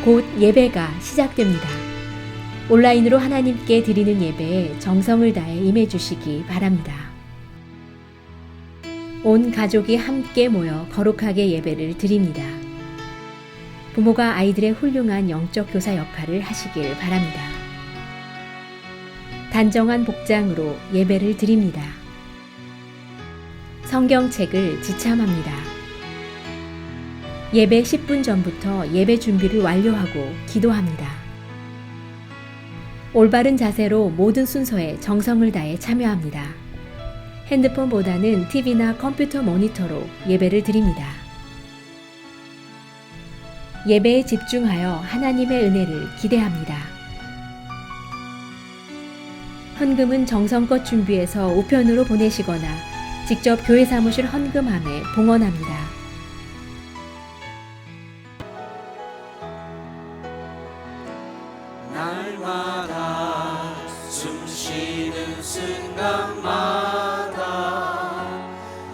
곧 예배가 시작됩니다. 온라인으로 하나님께 드리는 예배에 정성을 다해 임해 주시기 바랍니다. 온 가족이 함께 모여 거룩하게 예배를 드립니다. 부모가 아이들의 훌륭한 영적 교사 역할을 하시길 바랍니다. 단정한 복장으로 예배를 드립니다. 성경책을 지참합니다. 예배 10분 전부터 예배 준비를 완료하고 기도합니다. 올바른 자세로 모든 순서에 정성을 다해 참여합니다. 핸드폰보다는 TV나 컴퓨터 모니터로 예배를 드립니다. 예배에 집중하여 하나님의 은혜를 기대합니다. 헌금은 정성껏 준비해서 우편으로 보내시거나 직접 교회 사무실 헌금함에 봉헌합니다. 날마다 숨쉬는 순간마다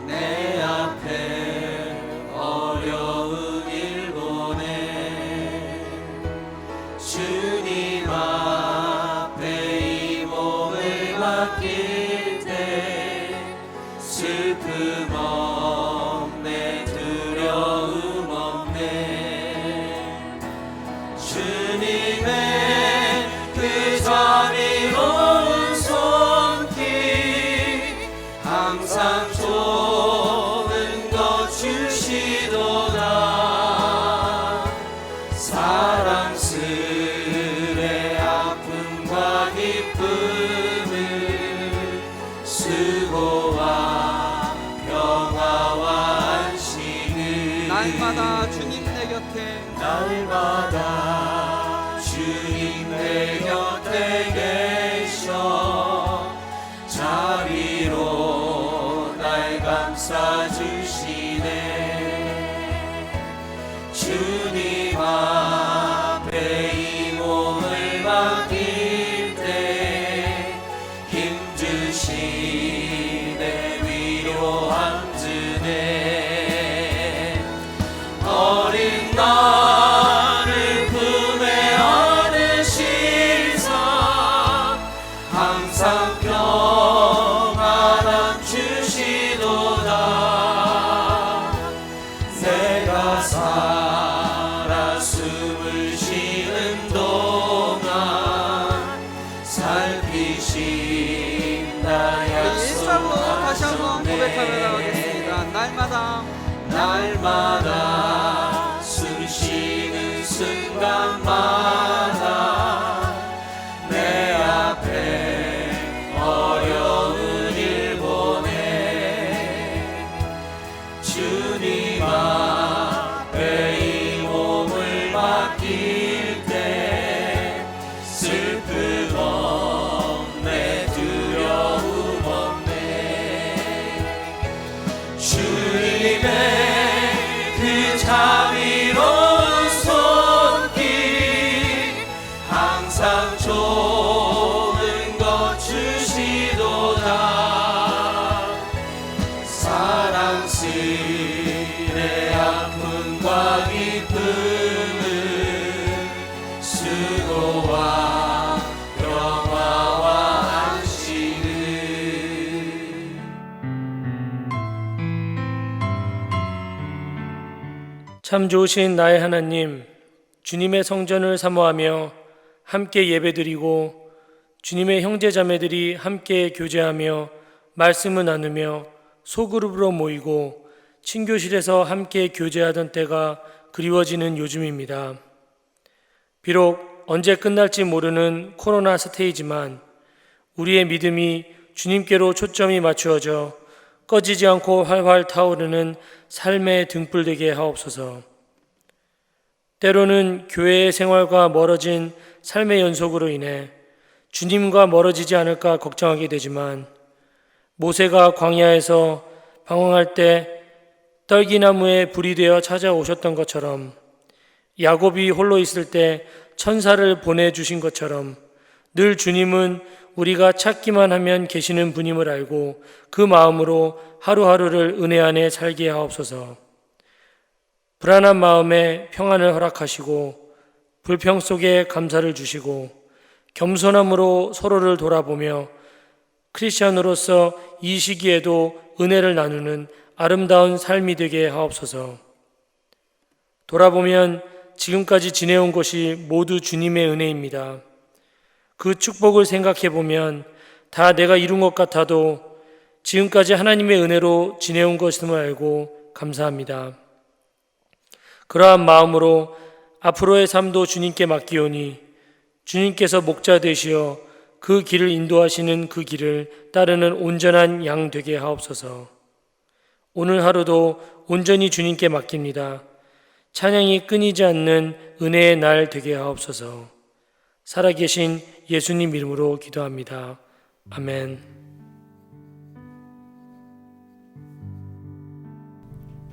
내 앞에 어려운 일 보내 주님 앞에 이 몸을 맡길 때 슬픔 없네 두려움 없네 주님의 자비로운 손길 항상 좋은 것 주시도다 사랑스레 아픔과 기쁨을 수고와 평화와 안식을 날마다 주님 내 곁에 날마다 주님 내 곁에 계셔 자비로 날 감싸주시네 주님 앞에 이 몸을 맡길 때 힘주시네 위로함 주네 어린 나를 품에 안으시사 항상 평안함 주시도다 내가 살아 숨을 쉬는 동안 살피신 나의 일절로 다시 한번 고백하며 나가겠습니다. 날마다 숨 쉬는 순간마다 내 앞에 어려운 일 보내 주님 앞에 이 몸을 맡길 때 슬픔 없네 두려움 없네 주님의 그 자비로운 손길 항상 좋은 것 주시도다 사랑스레 아픔과 기쁨을 수고와 평화와 안식을 참 좋으신 나의 하나님, 주님의 성전을 사모하며 함께 예배드리고 주님의 형제자매들이 함께 교제하며 말씀을 나누며 소그룹으로 모이고 친교실에서 함께 교제하던 때가 그리워지는 요즘입니다. 비록 언제 끝날지 모르는 코로나 사태이지만 우리의 믿음이 주님께로 초점이 맞추어져 꺼지지 않고 활활 타오르는 삶의 등불되게 하옵소서. 때로는 교회의 생활과 멀어진 삶의 연속으로 인해 주님과 멀어지지 않을까 걱정하게 되지만 모세가 광야에서 방황할 때 떨기나무에 불이 되어 찾아오셨던 것처럼 야곱이 홀로 있을 때 천사를 보내주신 것처럼 늘 주님은 우리가 찾기만 하면 계시는 분임을 알고 그 마음으로 하루하루를 은혜 안에 살게 하옵소서. 불안한 마음에 평안을 허락하시고 불평 속에 감사를 주시고 겸손함으로 서로를 돌아보며 크리스천으로서 이 시기에도 은혜를 나누는 아름다운 삶이 되게 하옵소서. 돌아보면 지금까지 지내온 것이 모두 주님의 은혜입니다. 그 축복을 생각해 보면 다 내가 이룬 것 같아도 지금까지 하나님의 은혜로 지내온 것임을 알고 감사합니다. 그러한 마음으로 앞으로의 삶도 주님께 맡기오니 주님께서 목자 되시어 그 길을 인도하시는 그 길을 따르는 온전한 양 되게 하옵소서. 오늘 하루도 온전히 주님께 맡깁니다. 찬양이 끊이지 않는 은혜의 날 되게 하옵소서. 살아계신 예수님 이름으로 기도합니다. 아멘.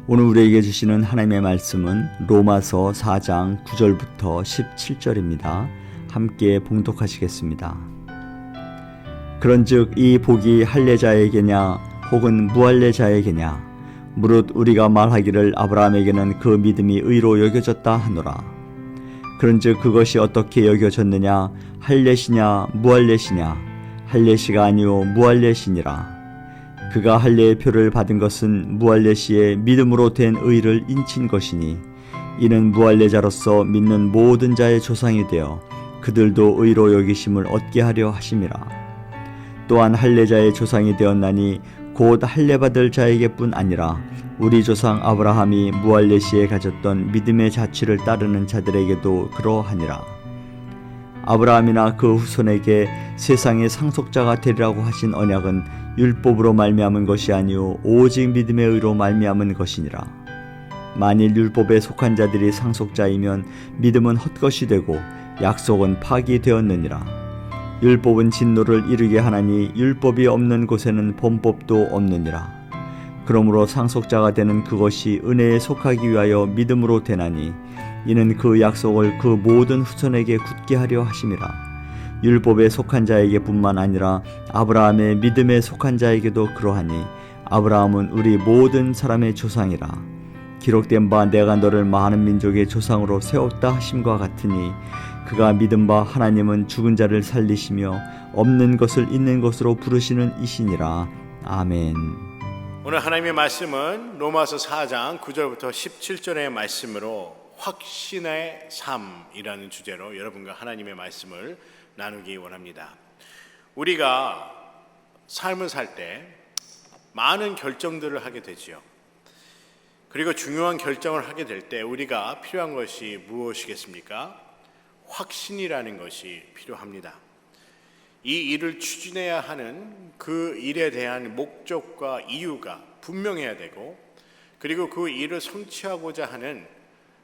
오늘 우리에게 주시는 하나님의 말씀은 로마서 4장 9절부터 17절입니다. 함께 봉독하시겠습니다. 그런즉 이 복이 할례자에게냐 혹은 무할례자에게냐 무릇 우리가 말하기를 아브라함에게는 그 믿음이 의로 여겨졌다 하노라. 그런즉 그것이 어떻게 여겨졌느냐 할례시냐 무할례시냐 할례시가 아니요 무할례시니라. 그가 할례의 표를 받은 것은 무할례시의 믿음으로 된 의를 인친 것이니 이는 무할례자로서 믿는 모든 자의 조상이 되어 그들도 의로 여기심을 얻게 하려 하심이라. 또한 할례자의 조상이 되었나니 곧 할례받을 자에게뿐 아니라 우리 조상 아브라함이 무할례시에 가졌던 믿음의 자취를 따르는 자들에게도 그러하니라. 아브라함이나 그 후손에게 세상의 상속자가 되리라고 하신 언약은 율법으로 말미암은 것이 아니요 오직 믿음의 의로 말미암은 것이니라. 만일 율법에 속한 자들이 상속자이면 믿음은 헛것이 되고 약속은 파기되었느니라. 율법은 진노를 이루게 하나니 율법이 없는 곳에는 범법도 없느니라. 그러므로 상속자가 되는 그것이 은혜에 속하기 위하여 믿음으로 되나니 이는 그 약속을 그 모든 후손에게 굳게 하려 하심이라. 율법에 속한 자에게 뿐만 아니라 아브라함의 믿음에 속한 자에게도 그러하니 아브라함은 우리 모든 사람의 조상이라. 기록된 바 내가 너를 많은 민족의 조상으로 세웠다 하심과 같으니 그가 믿은 바 하나님은 죽은 자를 살리시며 없는 것을 있는 것으로 부르시는 이시니라. 아멘. 오늘 하나님의 말씀은 로마서 4장 9절부터 17절의 말씀으로 확신의 삶이라는 주제로 여러분과 하나님의 말씀을 나누기 원합니다. 우리가 삶을 살 때 많은 결정들을 하게 되지요. 그리고 중요한 결정을 하게 될 때 우리가 필요한 것이 무엇이겠습니까? 확신이라는 것이 필요합니다. 이 일을 추진해야 하는 그 일에 대한 목적과 이유가 분명해야 되고, 그리고 그 일을 성취하고자 하는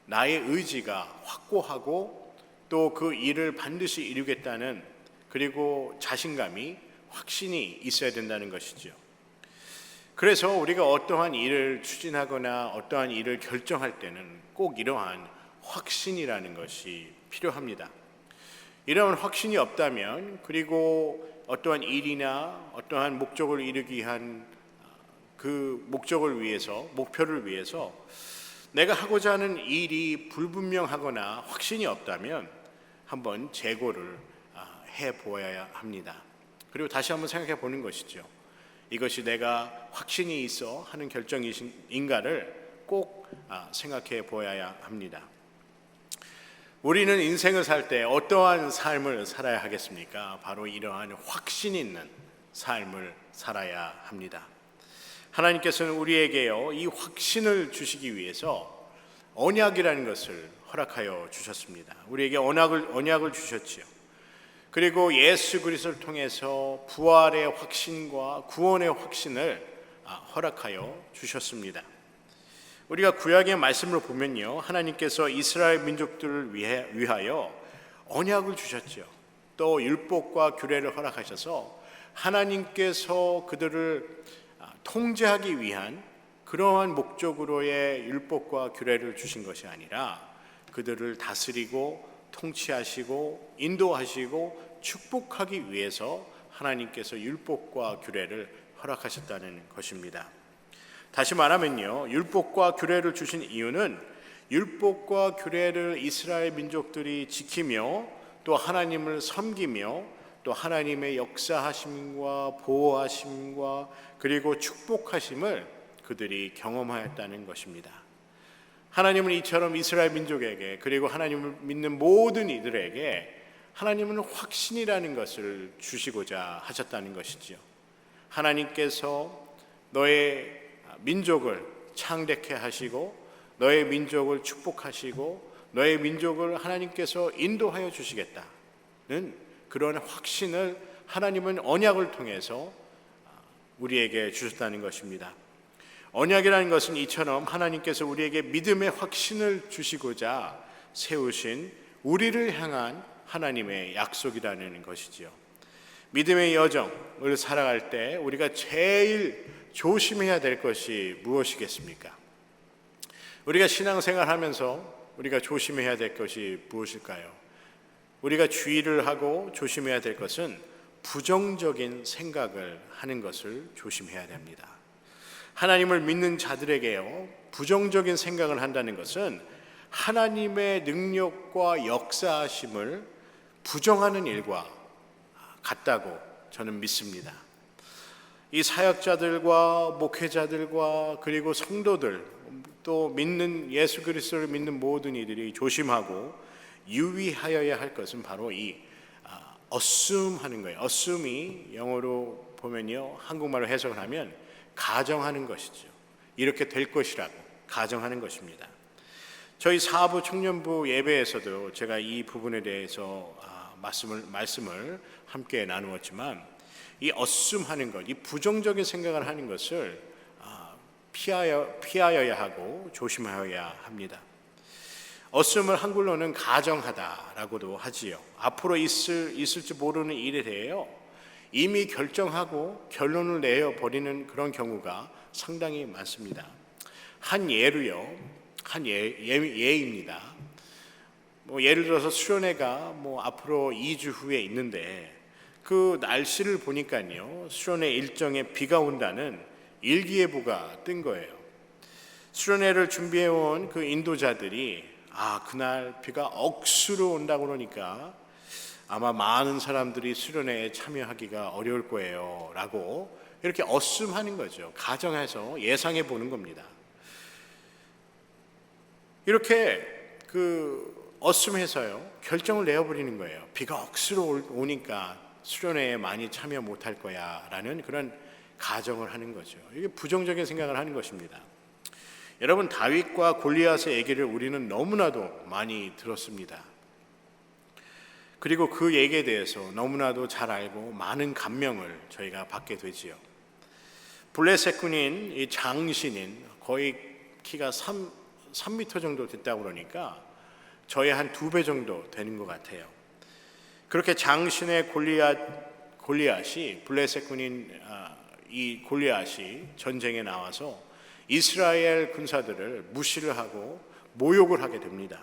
나의 의지가 확고하고 또 그 일을 반드시 이루겠다는 그리고 자신감이 확신이 있어야 된다는 것이죠. 그래서 우리가 어떠한 일을 추진하거나 어떠한 일을 결정할 때는 꼭 이러한 확신이라는 것이 필요합니다. 이러한 확신이 없다면, 그리고 어떠한 일이나 어떠한 목적을 이루기 위한 그 목적을 위해서, 목표를 위해서 내가 하고자 하는 일이 불분명하거나 확신이 없다면 한번 재고를 해보아야 합니다. 그리고 다시 한번 생각해 보는 것이죠. 이것이 내가 확신이 있어 하는 결정인가를 꼭 생각해 보아야 합니다. 우리는 인생을 살 때 어떠한 삶을 살아야 하겠습니까? 바로 이러한 확신 있는 삶을 살아야 합니다. 하나님께서는 우리에게요, 이 확신을 주시기 위해서 언약이라는 것을 허락하여 주셨습니다. 우리에게 언약을 주셨지요. 그리고 예수 그리스도를 통해서 부활의 확신과 구원의 확신을 허락하여 주셨습니다. 우리가 구약의 말씀을 보면요, 하나님께서 이스라엘 민족들을 위하여 언약을 주셨죠. 또 율법과 규례를 허락하셔서 하나님께서 그들을 통제하기 위한 그러한 목적으로의 율법과 규례를 주신 것이 아니라 그들을 다스리고 통치하시고 인도하시고 축복하기 위해서 하나님께서 율법과 규례를 허락하셨다는 것입니다. 다시 말하면요, 율법과 규례를 주신 이유는 율법과 규례를 이스라엘 민족들이 지키며 또 하나님을 섬기며 또 하나님의 역사하심과 보호하심과 그리고 축복하심을 그들이 경험하였다는 것입니다. 하나님은 이처럼 이스라엘 민족에게 그리고 하나님을 믿는 모든 이들에게 하나님은 확신이라는 것을 주시고자 하셨다는 것이지요. 하나님께서 너의 민족을 창대케 하시고 너의 민족을 축복하시고 너의 민족을 하나님께서 인도하여 주시겠다는 그런 확신을 하나님은 언약을 통해서 우리에게 주셨다는 것입니다. 언약이라는 것은 이처럼 하나님께서 우리에게 믿음의 확신을 주시고자 세우신 우리를 향한 하나님의 약속이라는 것이지요. 믿음의 여정을 살아갈 때 우리가 제일 조심해야 될 것이 무엇이겠습니까? 우리가 신앙생활하면서 우리가 조심해야 될 것이 무엇일까요? 우리가 주의를 하고 조심해야 될 것은 부정적인 생각을 하는 것을 조심해야 됩니다. 하나님을 믿는 자들에게요, 부정적인 생각을 한다는 것은 하나님의 능력과 역사하심을 부정하는 일과 같다고 저는 믿습니다. 이 사역자들과 목회자들과 그리고 성도들 또 믿는 예수 그리스도를 믿는 모든 이들이 조심하고 유의하여야 할 것은 바로 이 assume하는 거예요. assume이 영어로 보면요, 한국말로 해석을 하면 가정하는 것이죠. 이렇게 될 것이라고 가정하는 것입니다. 저희 사부 청년부 예배에서도 제가 이 부분에 대해서 말씀을 함께 나누었지만 이 assume하는 것, 이 부정적인 생각을 하는 것을 피하여야 하고 조심하여야 합니다. assume을 한글로는 가정하다라고도 하지요. 앞으로 있을지 모르는 일에 대해요, 이미 결정하고 결론을 내어버리는 그런 경우가 상당히 많습니다. 한 예로요, 예입니다. 예를 들어서 수련회가 앞으로 2주 후에 있는데 그 날씨를 보니까요, 수련회 일정에 비가 온다는 일기예보가 뜬 거예요. 수련회를 준비해온 그 인도자들이 그날 비가 억수로 온다고 그러니까 아마 많은 사람들이 수련회에 참여하기가 어려울 거예요 라고 이렇게 assume하는 거죠. 가정해서 예상해 보는 겁니다. 이렇게 assume해서요, 결정을 내어버리는 거예요. 비가 억수로 오니까 수련회에 많이 참여 못할 거야 라는 그런 가정을 하는 거죠. 이게 부정적인 생각을 하는 것입니다. 여러분, 다윗과 골리앗의 얘기를 우리는 너무나도 많이 들었습니다. 그리고 그 얘기에 대해서 너무나도 잘 알고 많은 감명을 저희가 받게 되지요. 블레셋 군인 이 장신인 거의 키가 3m 정도 됐다고 그러니까 저의 한 2배 정도 되는 것 같아요. 그렇게 장신의 골리앗이 블레셋 군인 이 골리앗이 전쟁에 나와서 이스라엘 군사들을 무시를 하고 모욕을 하게 됩니다.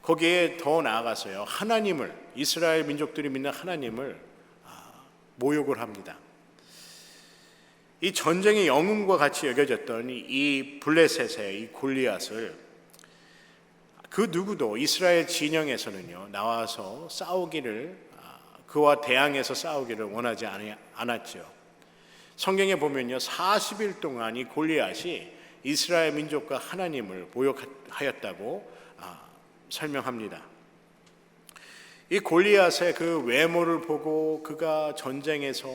거기에 더 나아가서요, 하나님을, 이스라엘 민족들이 믿는 하나님을 모욕을 합니다. 이 전쟁의 영웅과 같이 여겨졌던 이 블레셋의 이 골리앗을 그 누구도 이스라엘 진영에서는요, 나와서 싸우기를, 그와 대항해서 싸우기를 원하지 않았죠. 성경에 보면요, 40일 동안 이 골리앗이 이스라엘 민족과 하나님을 모욕하였다고 설명합니다. 이 골리앗의 그 외모를 보고 그가 전쟁에서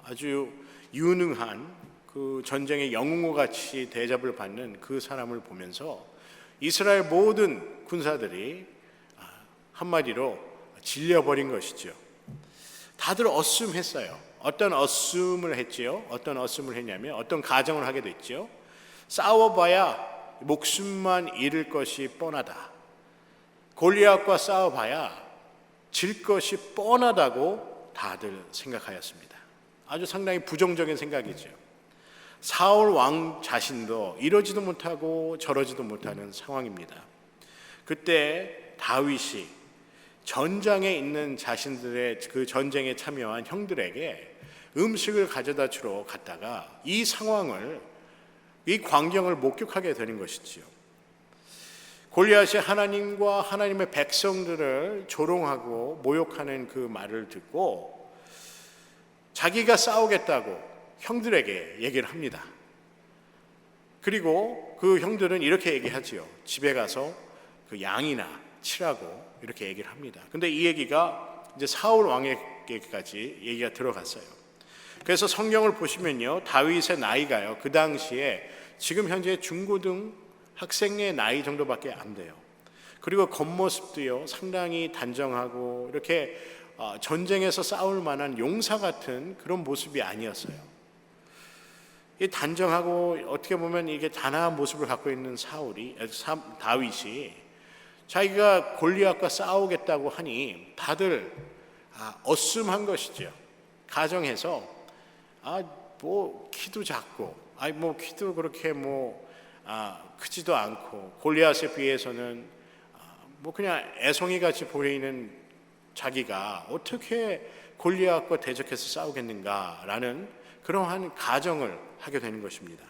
아주 유능한 그 전쟁의 영웅과 같이 대접을 받는 그 사람을 보면서 이스라엘 모든 군사들이 한마디로 질려버린 것이죠. 다들 assume했어요. 어떤 assume을 했지요? 어떤 assume을 했냐면 어떤 가정을 하게 됐죠. 싸워봐야 목숨만 잃을 것이 뻔하다. 골리앗과 싸워봐야 질 것이 뻔하다고 다들 생각하였습니다. 아주 상당히 부정적인 생각이죠. 사울 왕 자신도 이러지도 못하고 저러지도 못하는 상황입니다. 그때 다윗이 전장에 있는 자신들의 그 전쟁에 참여한 형들에게 음식을 가져다 주러 갔다가 이 상황을, 이 광경을 목격하게 되는 것이지요. 골리앗이 하나님과 하나님의 백성들을 조롱하고 모욕하는 그 말을 듣고 자기가 싸우겠다고 형들에게 얘기를 합니다. 그리고 그 형들은 이렇게 얘기하지요. 집에 가서 그 양이나 치라고 이렇게 얘기를 합니다. 근데 이 얘기가 이제 사울 왕에게까지 얘기가 들어갔어요. 그래서 성경을 보시면요, 다윗의 나이가요, 그 당시에 지금 현재 중고등 학생의 나이 정도밖에 안 돼요. 그리고 겉모습도요, 상당히 단정하고 이렇게 전쟁에서 싸울 만한 용사 같은 그런 모습이 아니었어요. 이 단정하고 어떻게 보면 이게 단아한 모습을 갖고 있는 다윗이 자기가 골리앗과 싸우겠다고 하니 다들 어슴한 것이죠. 가정에서 뭐 키도 작고, 뭐 키도 그렇게 크지도 않고 골리앗에 비해서는 뭐 그냥 애송이 같이 보이는 자기가 어떻게 골리앗과 대적해서 싸우겠는가라는 그러한 가정을 하게 되는 것입니다.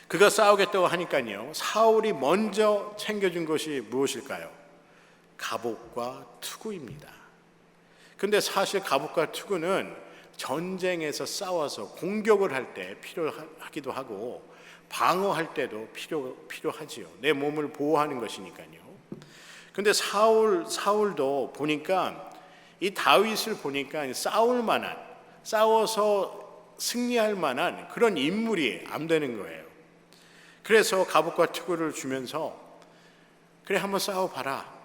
그가 싸우겠다고 하니까요, 사울이 먼저 챙겨준 것이 무엇일까요? 갑옷과 투구입니다. 근데 사실 갑옷과 투구는 전쟁에서 싸워서 공격을 할 때 필요하기도 하고 방어할 때도 필요하지요. 내 몸을 보호하는 것이니까요. 근데 사울도 보니까 이 다윗을 보니까 싸워서 승리할 만한 그런 인물이 안 되는 거예요. 그래서 갑옷과 투구를 주면서 그래 한번 싸워봐라.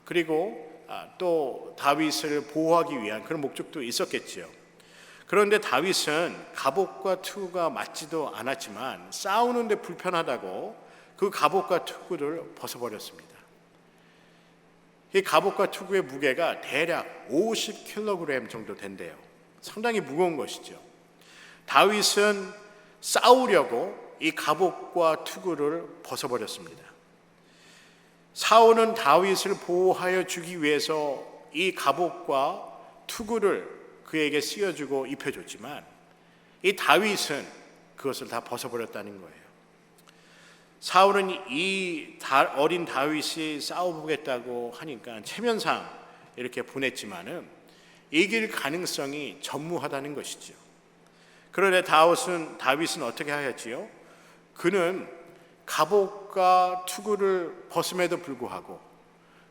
그리고 또 다윗을 보호하기 위한 그런 목적도 있었겠지요. 그런데 다윗은 갑옷과 투구가 맞지도 않았지만 싸우는데 불편하다고 그 갑옷과 투구를 벗어버렸습니다. 이 갑옷과 투구의 무게가 대략 50kg 정도 된대요. 상당히 무거운 것이죠. 다윗은 싸우려고 이 갑옷과 투구를 벗어버렸습니다. 사울은 다윗을 보호하여 주기 위해서 이 갑옷과 투구를 그에게 씌워주고 입혀줬지만 이 다윗은 그것을 다 벗어버렸다는 거예요. 사울은 이 어린 다윗이 싸워보겠다고 하니까 체면상 이렇게 보냈지만은 이길 가능성이 전무하다는 것이죠. 그런데 다윗은 어떻게 하였지요? 그는 갑옷과 투구를 벗음에도 불구하고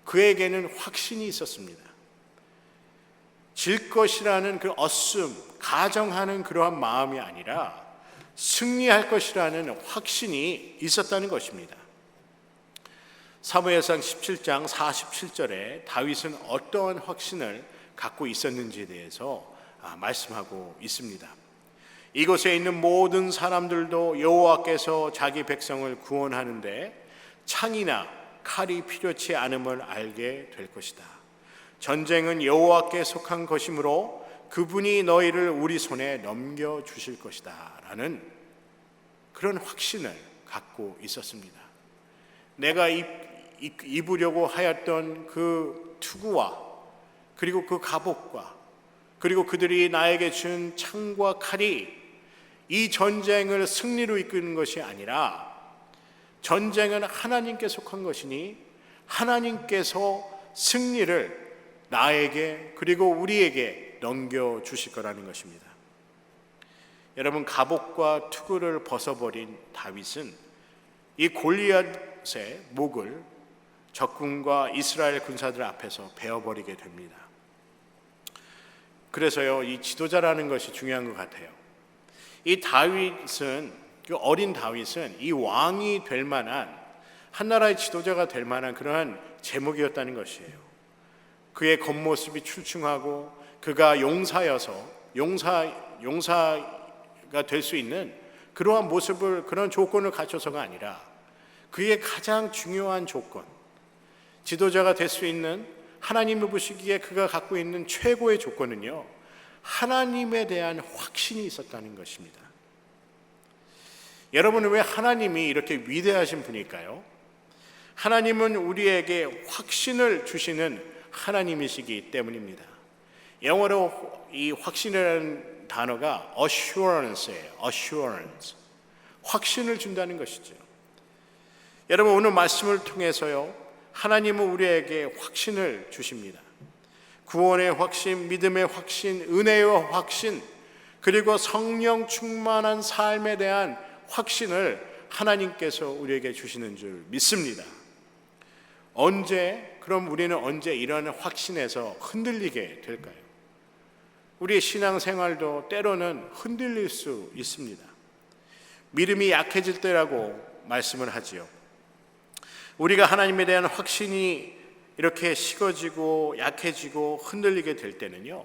그에게는 확신이 있었습니다. 질 것이라는 그 가정하는 그러한 마음이 아니라 승리할 것이라는 확신이 있었다는 것입니다. 사무엘상 17장 47절에 다윗은 어떠한 확신을 갖고 있었는지에 대해서 말씀하고 있습니다. 이곳에 있는 모든 사람들도 여호와께서 자기 백성을 구원하는데 창이나 칼이 필요치 않음을 알게 될 것이다. 전쟁은 여호와께 속한 것이므로 그분이 너희를 우리 손에 넘겨주실 것이다 라는 그런 확신을 갖고 있었습니다. 내가 입으려고 하였던 그 투구와 그리고 그 갑옷과 그리고 그들이 나에게 준 창과 칼이 이 전쟁을 승리로 이끄는 것이 아니라 전쟁은 하나님께 속한 것이니 하나님께서 승리를 나에게 그리고 우리에게 넘겨주실 거라는 것입니다. 여러분, 갑옷과 투구를 벗어버린 다윗은 이 골리앗의 목을 적군과 이스라엘 군사들 앞에서 베어버리게 됩니다. 그래서요, 이 지도자라는 것이 중요한 것 같아요. 이 다윗은, 그 어린 다윗은 이 왕이 될 만한, 한 나라의 지도자가 될 만한 그러한 제목이었다는 것이에요. 그의 겉모습이 출중하고 그가 용사가 될 수 있는 그러한 모습을, 그런 조건을 갖춰서가 아니라 그의 가장 중요한 조건, 지도자가 될 수 있는, 하나님을 보시기에 그가 갖고 있는 최고의 조건은요, 하나님에 대한 확신이 있었다는 것입니다. 여러분은 왜 하나님이 이렇게 위대하신 분일까요? 하나님은 우리에게 확신을 주시는 하나님이시기 때문입니다. 영어로 이 확신이라는 단어가 assurance예요. assurance. 확신을 준다는 것이죠. 여러분, 오늘 말씀을 통해서요, 하나님은 우리에게 확신을 주십니다. 구원의 확신, 믿음의 확신, 은혜의 확신, 그리고 성령 충만한 삶에 대한 확신을 하나님께서 우리에게 주시는 줄 믿습니다. 그럼 우리는 언제 이런 확신에서 흔들리게 될까요? 우리의 신앙생활도 때로는 흔들릴 수 있습니다. 믿음이 약해질 때라고 말씀을 하지요. 우리가 하나님에 대한 확신이 이렇게 식어지고 약해지고 흔들리게 될 때는요,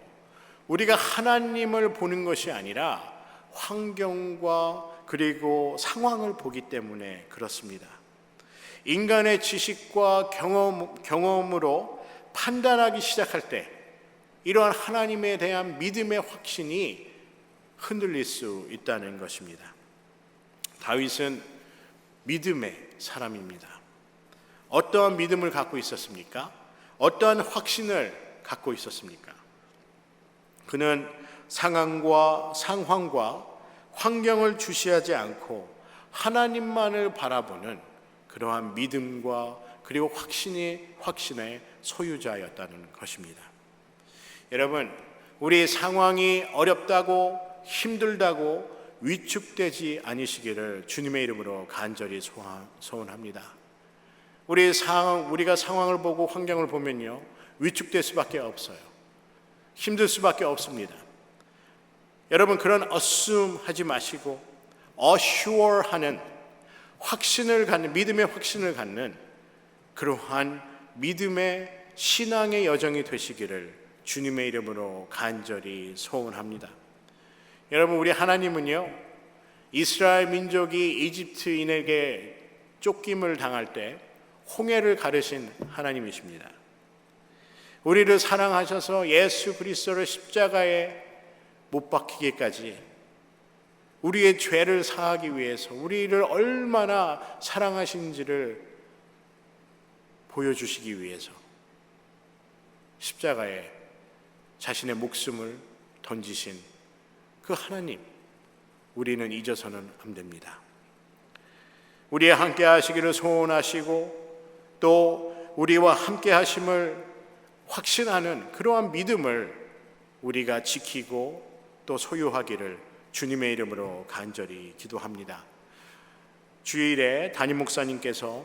우리가 하나님을 보는 것이 아니라 환경과 그리고 상황을 보기 때문에 그렇습니다. 인간의 지식과 경험으로 판단하기 시작할 때 이러한 하나님에 대한 믿음의 확신이 흔들릴 수 있다는 것입니다. 다윗은 믿음의 사람입니다. 어떠한 믿음을 갖고 있었습니까? 어떠한 확신을 갖고 있었습니까? 그는 상황과 환경을 주시하지 않고 하나님만을 바라보는 그러한 믿음과 그리고 확신의 소유자였다는 것입니다. 여러분, 우리 상황이 어렵다고 힘들다고 위축되지 않으시기를 주님의 이름으로 간절히 소원합니다. 우리가 상황을 보고 환경을 보면요, 위축될 수밖에 없어요. 힘들 수밖에 없습니다. 여러분, 그런 assume하지 마시고 assure하는 확신을 갖는, 믿음의 확신을 갖는 그러한 믿음의 신앙의 여정이 되시기를 주님의 이름으로 간절히 소원합니다. 여러분, 우리 하나님은요, 이스라엘 민족이 이집트인에게 쫓김을 당할 때 홍해를 가르신 하나님이십니다. 우리를 사랑하셔서 예수 그리스도를 십자가에 못 박히기까지 우리의 죄를 사하기 위해서 우리를 얼마나 사랑하신지를 보여주시기 위해서 십자가에 자신의 목숨을 던지신 그 하나님, 우리는 잊어서는 안 됩니다. 우리와 함께 하시기를 소원하시고 또 우리와 함께 하심을 확신하는 그러한 믿음을 우리가 지키고 또 소유하기를 주님의 이름으로 간절히 기도합니다. 주일에 담임 목사님께서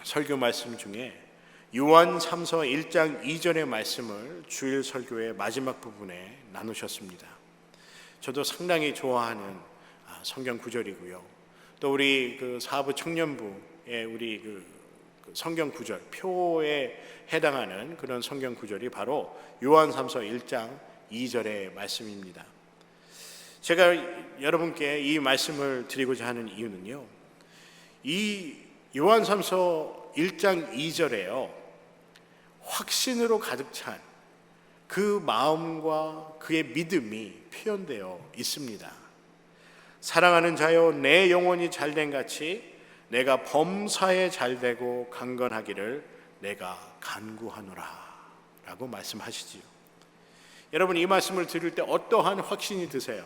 설교 말씀 중에 요한 3서 1장 2절의 말씀을 주일 설교의 마지막 부분에 나누셨습니다. 저도 상당히 좋아하는 성경 구절이고요. 또 우리 그 사부 청년부의 우리 그 성경 구절, 표에 해당하는 그런 성경 구절이 바로 요한 3서 1장 2절의 말씀입니다. 제가 여러분께 이 말씀을 드리고자 하는 이유는요, 이 요한 3서 1장 2절에요, 확신으로 가득 찬 그 마음과 그의 믿음이 표현되어 있습니다. 사랑하는 자여, 내 영혼이 잘된 같이 내가 범사에 잘되고 강건하기를 내가 간구하노라 라고 말씀하시지요. 여러분, 이 말씀을 들을 때 어떠한 확신이 드세요?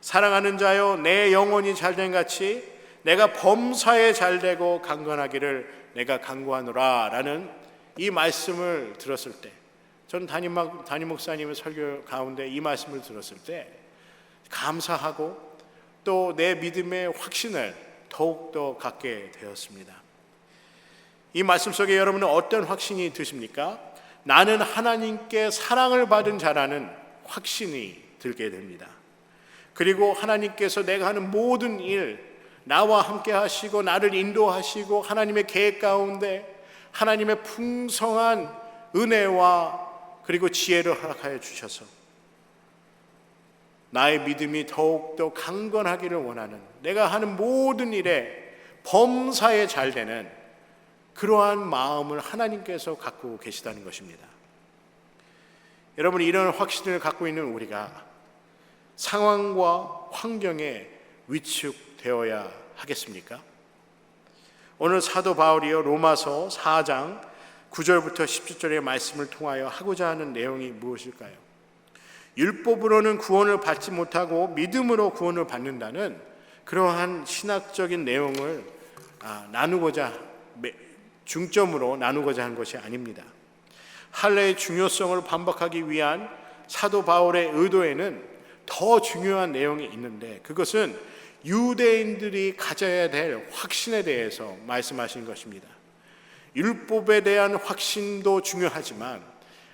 사랑하는 자여, 내 영혼이 잘된 같이 내가 범사에 잘되고 강건하기를 내가 간구하노라 라는 이 말씀을 들었을 때, 전 담임 목사님의 설교 가운데 이 말씀을 들었을 때 감사하고 또 내 믿음의 확신을 더욱더 갖게 되었습니다. 이 말씀 속에 여러분은 어떤 확신이 드십니까? 나는 하나님께 사랑을 받은 자라는 확신이 들게 됩니다. 그리고 하나님께서 내가 하는 모든 일, 나와 함께 하시고 나를 인도하시고 하나님의 계획 가운데 하나님의 풍성한 은혜와 그리고 지혜를 허락하여 주셔서 나의 믿음이 더욱더 강건하기를 원하는, 내가 하는 모든 일에 범사에 잘 되는 그러한 마음을 하나님께서 갖고 계시다는 것입니다. 여러분, 이런 확신을 갖고 있는 우리가 상황과 환경에 위축되어야 하겠습니까? 오늘 사도 바울이요, 로마서 4장 9절부터 17절의 말씀을 통하여 하고자 하는 내용이 무엇일까요? 율법으로는 구원을 받지 못하고 믿음으로 구원을 받는다는 그러한 신학적인 내용을 중점으로 나누고자 한 것이 아닙니다. 할례의 중요성을 반박하기 위한 사도 바울의 의도에는 더 중요한 내용이 있는데, 그것은 유대인들이 가져야 될 확신에 대해서 말씀하신 것입니다. 율법에 대한 확신도 중요하지만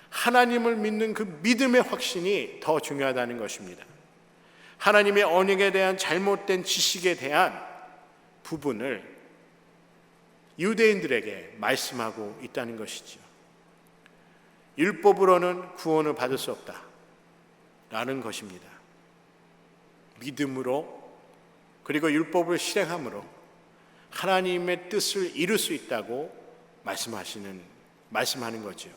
하나님을 믿는 그 믿음의 확신이 더 중요하다는 것입니다. 하나님의 언약에 대한 잘못된 지식에 대한 부분을 유대인들에게 말씀하고 있다는 것이죠. 율법으로는 구원을 받을 수 없다라는 것입니다. 믿음으로, 그리고 율법을 실행함으로 하나님의 뜻을 이룰 수 있다고 말씀하는 거죠.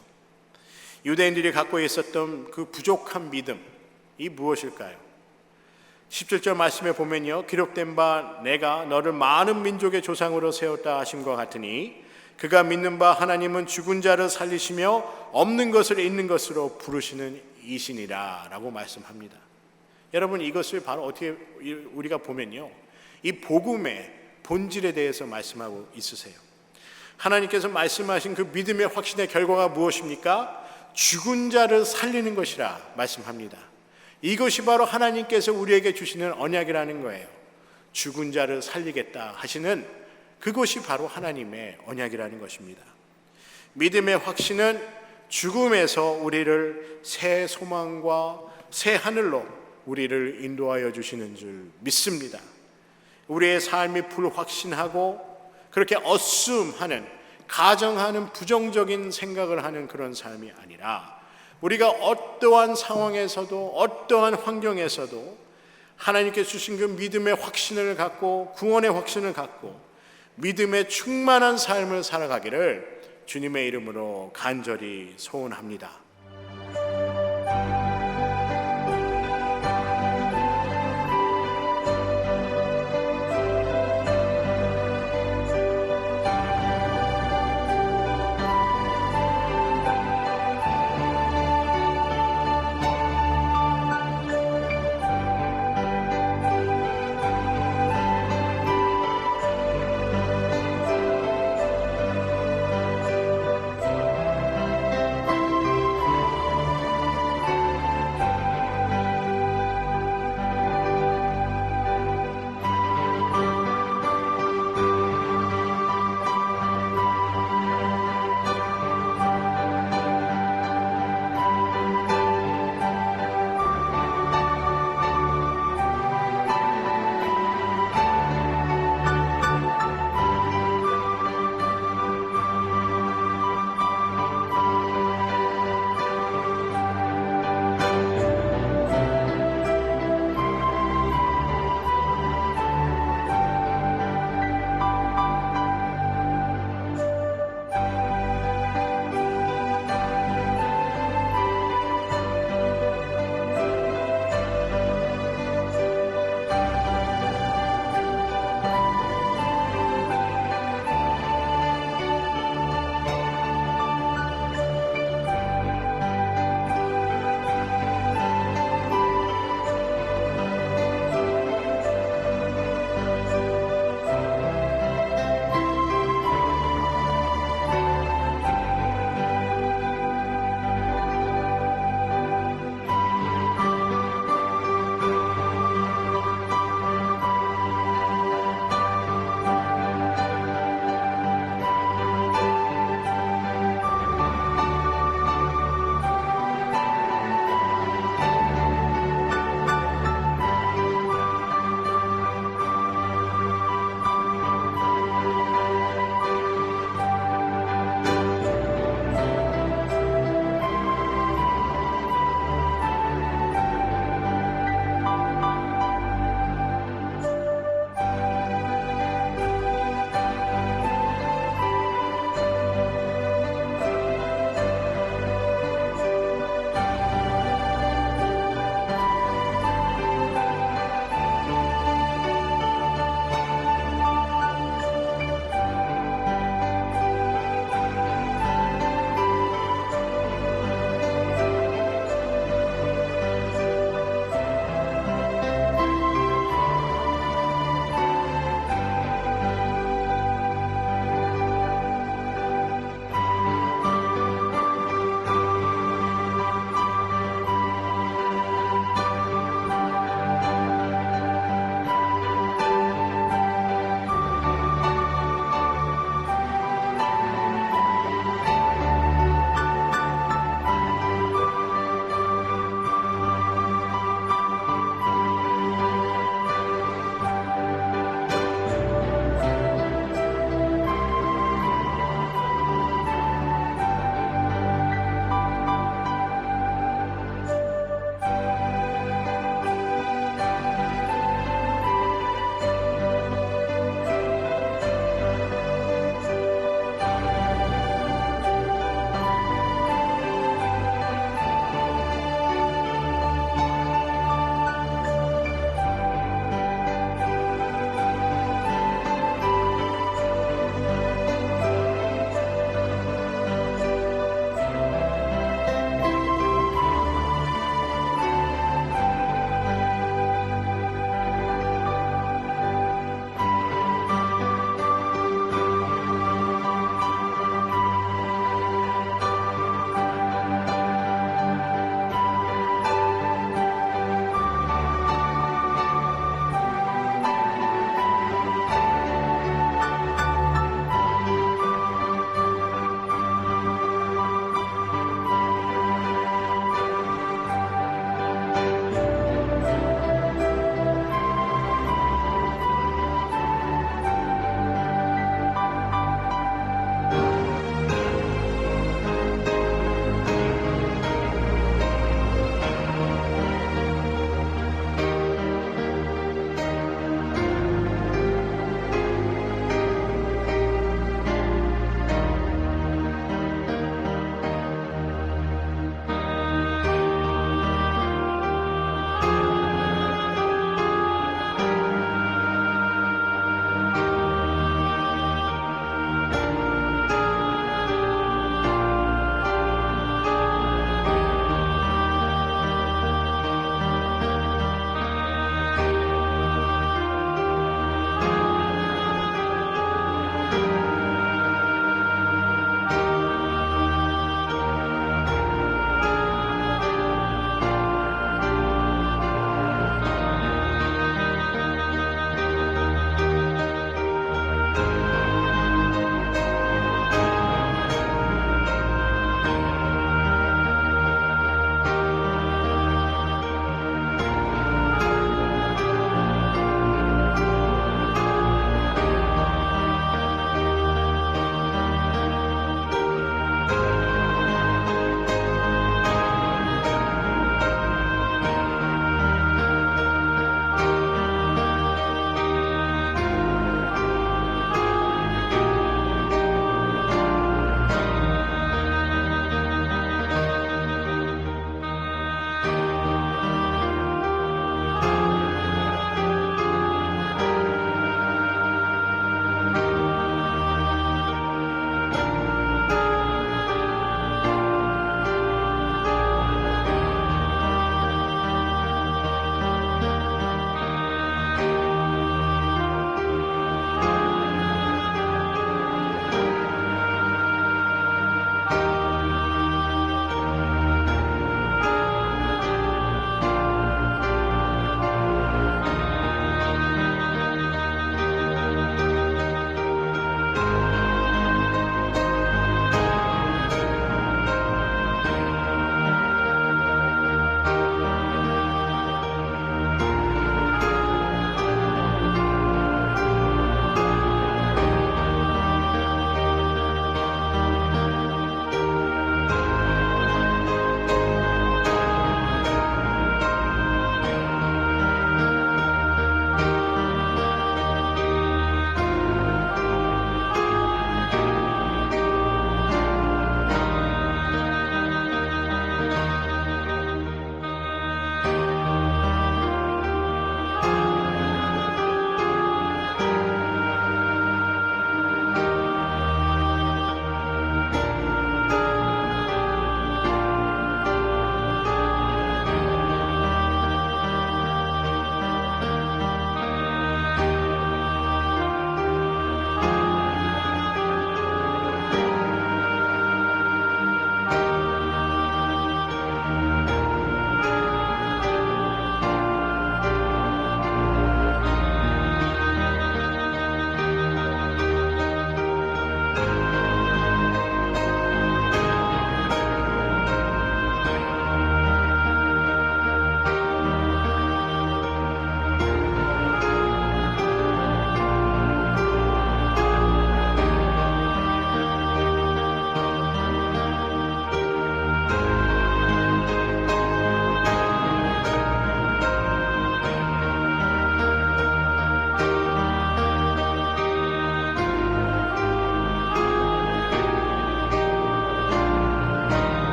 유대인들이 갖고 있었던 그 부족한 믿음이 무엇일까요? 17절 말씀에 보면요, 기록된 바 내가 너를 많은 민족의 조상으로 세웠다 하심과 같으니 그가 믿는 바 하나님은 죽은 자를 살리시며 없는 것을 있는 것으로 부르시는 이시니라 라고 말씀합니다. 여러분, 이것을 바로 어떻게 우리가 보면요, 이 복음의 본질에 대해서 말씀하고 있으세요. 하나님께서 말씀하신 그 믿음의 확신의 결과가 무엇입니까? 죽은 자를 살리는 것이라 말씀합니다. 이것이 바로 하나님께서 우리에게 주시는 언약이라는 거예요. 죽은 자를 살리겠다 하시는 그것이 바로 하나님의 언약이라는 것입니다. 믿음의 확신은 죽음에서 우리를 새 소망과 새 하늘로 우리를 인도하여 주시는 줄 믿습니다. 우리의 삶이 불확신하고 그렇게 어스움하는, 가정하는 부정적인 생각을 하는 그런 삶이 아니라, 우리가 어떠한 상황에서도 어떠한 환경에서도 하나님께 주신 그 믿음의 확신을 갖고, 구원의 확신을 갖고 믿음의 충만한 삶을 살아가기를 주님의 이름으로 간절히 소원합니다.